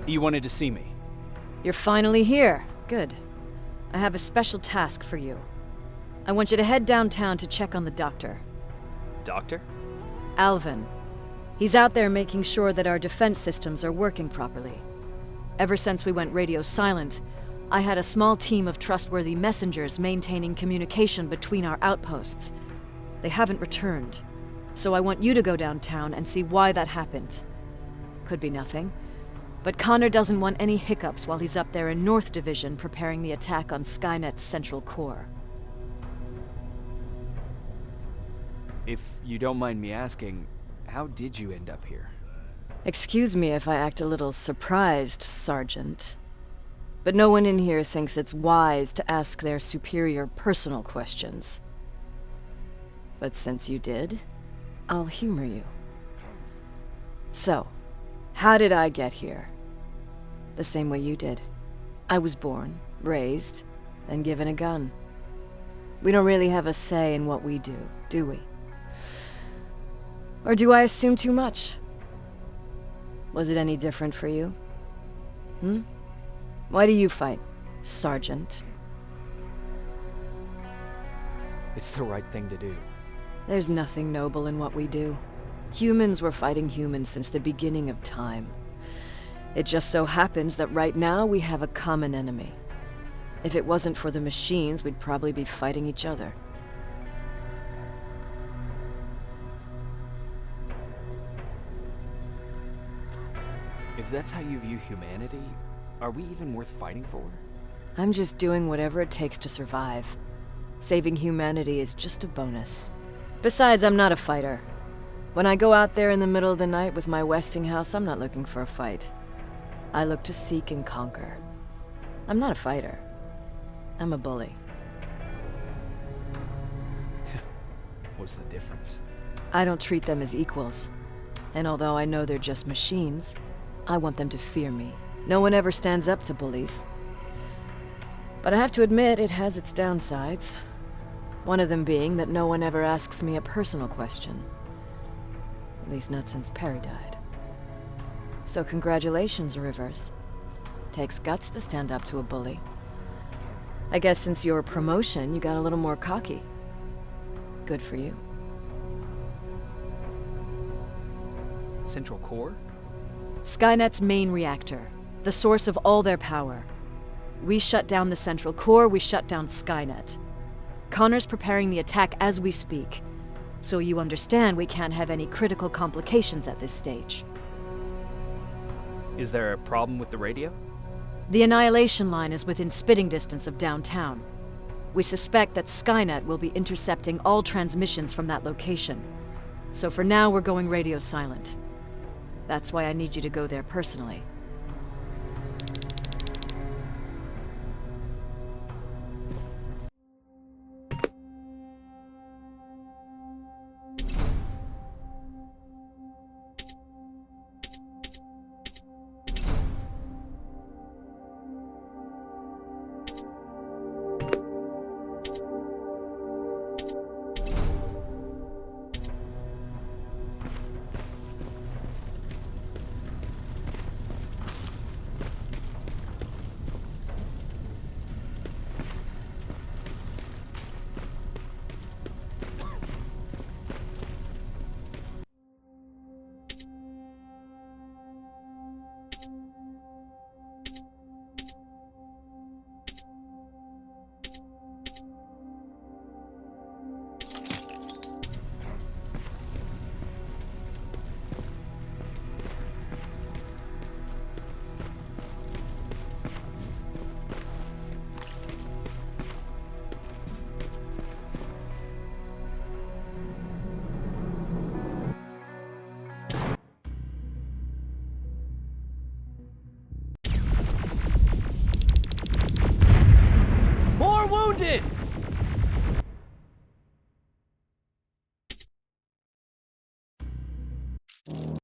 You wanted to see me? You're finally here. Good. I have a special task for you. I want you to head downtown to check on the doctor. Doctor? Alvin. He's out there making sure that our defense systems are working properly. Ever since we went radio silent, I had a small team of trustworthy messengers maintaining communication between our outposts. They haven't returned, so I want you to go downtown and see why that happened. Could be nothing, but Connor doesn't want any hiccups while he's up there in North Division preparing the attack on Skynet's central core. If you don't mind me asking, how did you end up here? Excuse me if I act a little surprised, Sergeant. But no one in here thinks it's wise to ask their superior personal questions. But since you did, I'll humor you. So, how did I get here? The same way you did. I was born, raised, then given a gun. We don't really have a say in what we do we? Or do I assume too much? Was it any different for you? Why do you fight, Sergeant? It's the right thing to do. There's nothing noble in what we do. Humans were fighting humans since the beginning of time. It just so happens that right now we have a common enemy. If it wasn't for the machines, we'd probably be fighting each other. If that's how you view humanity, are we even worth fighting for? I'm just doing whatever it takes to survive. Saving humanity is just a bonus. Besides, I'm not a fighter. When I go out there in the middle of the night with my Westinghouse, I'm not looking for a fight. I look to seek and conquer. I'm not a fighter. I'm a bully. What's the difference? I don't treat them as equals. And although I know they're just machines, I want them to fear me. No one ever stands up to bullies. But I have to admit, it has its downsides. One of them being that no one ever asks me a personal question. At least not since Perry died. So congratulations, Rivers. Takes guts to stand up to a bully. I guess since your promotion, you got a little more cocky. Good for you. Central Core? Skynet's main reactor. The source of all their power. We shut down the Central Core, we shut down Skynet. Connor's preparing the attack as we speak. So you understand we can't have any critical complications at this stage. Is there a problem with the radio? The Annihilation Line is within spitting distance of downtown. We suspect that Skynet will be intercepting all transmissions from that location. So for now, we're going radio silent. That's why I need you to go there personally.